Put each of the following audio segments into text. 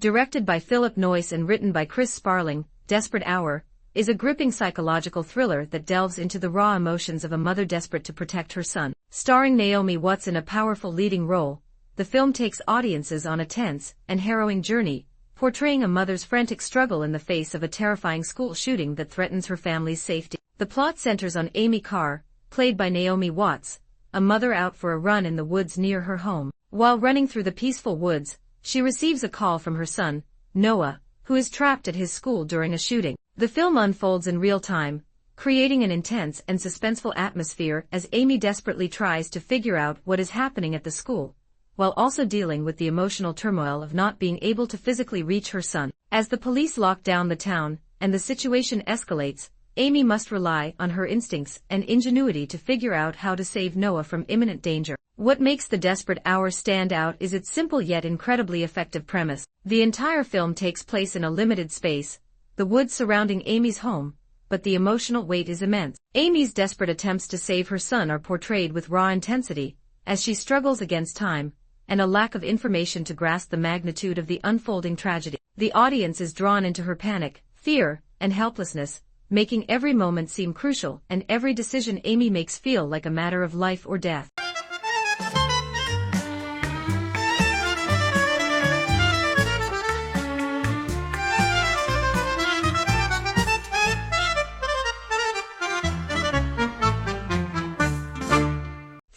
directed by Phillip Noyce and written by Chris Sparling, 𝙳𝙴𝚂𝙿𝙴 is a gripping psychological thriller that delves into the raw emotions of a mother desperate to protect her son. Starring Naomi Watts in a powerful leading role, the film takes audiences on a tense and harrowing journey, portraying a mother's frantic struggle in the face of a terrifying school shooting that threatens her family's safety. The plot centers on Amy Carr, played by Naomi Watts, a mother out for a run in the woods near her home. While running through the peaceful woods, she receives a call from her son, Noah, who is trapped at his school during a shooting. The film unfolds in real time, creating an intense and suspenseful atmosphere as Amy desperately tries to figure out what is happening at the school, while also dealing with the emotional turmoil of not being able to physically reach her son. As the police lock down the town and the situation escalates, Amy must rely on her instincts and ingenuity to figure out how to save Noah from imminent danger. What makes The Desperate Hour stand out is its simple yet incredibly effective premise. The entire film takes place in a limited space, the woods surrounding Amy's home, but the emotional weight is immense. Amy's desperate attempts to save her son are portrayed with raw intensity, as she struggles against time and a lack of information to grasp the magnitude of the unfolding tragedy. The audience is drawn into her panic, fear, and helplessness, making every moment seem crucial and every decision Amy makes feel like a matter of life or death.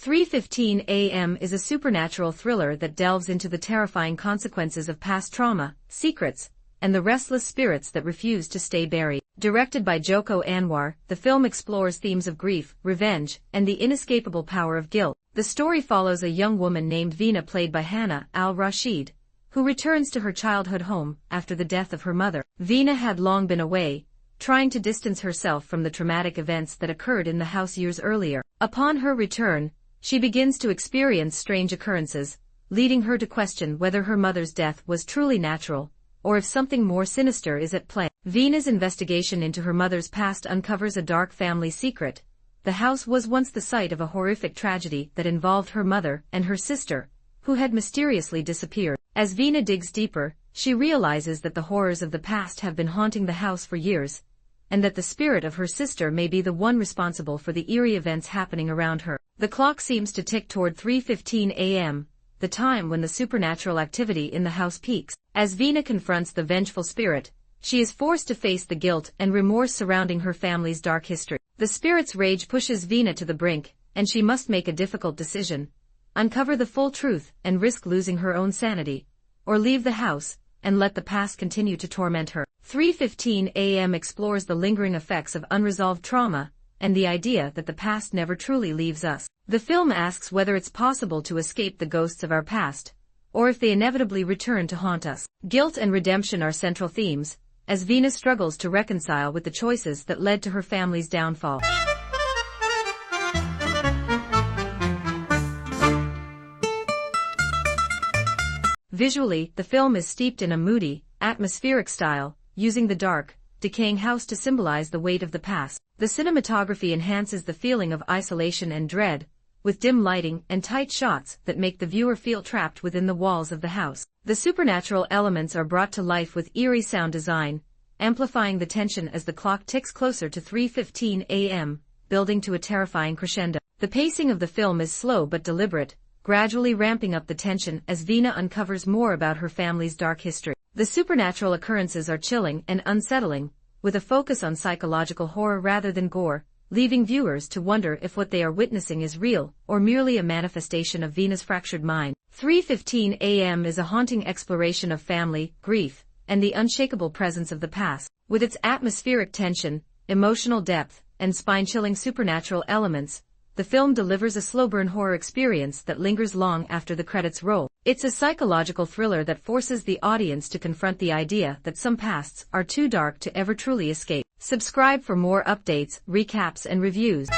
𝙳𝙴𝚂𝙿𝙴𝚁 a.m. is a supernatural thriller that delves into the terrifying consequences of past trauma, secrets, and the restless spirits that refuse to stay buried. Directed by 𝙳𝙴𝚂𝚂𝙿𝙴, the film explores themes of grief, revenge, and the inescapable power of guilt. The story follows a young woman named Veena, played by Hannah Al-Rashid, who returns to her childhood home after the death of her mother. Veena had long been away, trying to distance herself from the traumatic events that occurred in the house years earlier. Upon her return, she begins to experience strange occurrences, leading her to question whether her mother's death was truly natural, or if something more sinister is at play. Veena's investigation into her mother's past uncovers a dark family secret. The house was once the site of a horrific tragedy that involved her mother and her sister, who had mysteriously disappeared. As Veena digs deeper, she realizes that the horrors of the past have been haunting the house for years, and that the spirit of her sister may be the one responsible for the eerie events happening around her. The clock seems to tick toward 𝙳𝙴𝚂𝚂𝚶 a.m., the time when the supernatural activity in the house peaks. As Veena confronts the vengeful spirit, she is forced to face the guilt and remorse surrounding her family's dark history. The spirit's rage pushes Veena to the brink, and she must make a difficult decision: uncover the full truth and risk losing her own sanity, or leave the house and let the past continue to torment her. 𝙳𝙴𝚂𝚂𝚶 a.m. explores the lingering effects of unresolved trauma and the idea that the past never truly leaves us. The film asks whether it's possible to escape the ghosts of our past, or if they inevitably return to haunt us. Guilt and redemption are central themes, as Veena struggles to reconcile with the choices that led to her family's downfall. Visually, the film is steeped in a moody, atmospheric style, using the dark, decaying house to symbolize the weight of the past. The cinematography enhances the feeling of isolation and dread, with dim lighting and tight shots that make the viewer feel trapped within the walls of the house. The supernatural elements are brought to life with eerie sound design, amplifying the tension as the clock ticks closer to 𝙳𝙴𝚂𝚂𝚶 a.m., building to a terrifying crescendo. The pacing of the film is slow but deliberate, gradually ramping up the tension as Veena uncovers more about her family's dark history. The supernatural occurrences are chilling and unsettling, with a focus on psychological horror rather than gore, leaving viewers to wonder if what they are witnessing is real or merely a manifestation of Veena's fractured mind. 𝙳𝙴𝚂𝚂𝚶 a.m. is a haunting exploration of family, grief, and the unshakable presence of the past. With its atmospheric tension, emotional depth, and spine-chilling supernatural elements, the film delivers a slow-burn horror experience that lingers long after the credits roll. It's a psychological thriller that forces the audience to confront the idea that some pasts are too dark to ever truly escape. Subscribe for more updates, recaps, and reviews.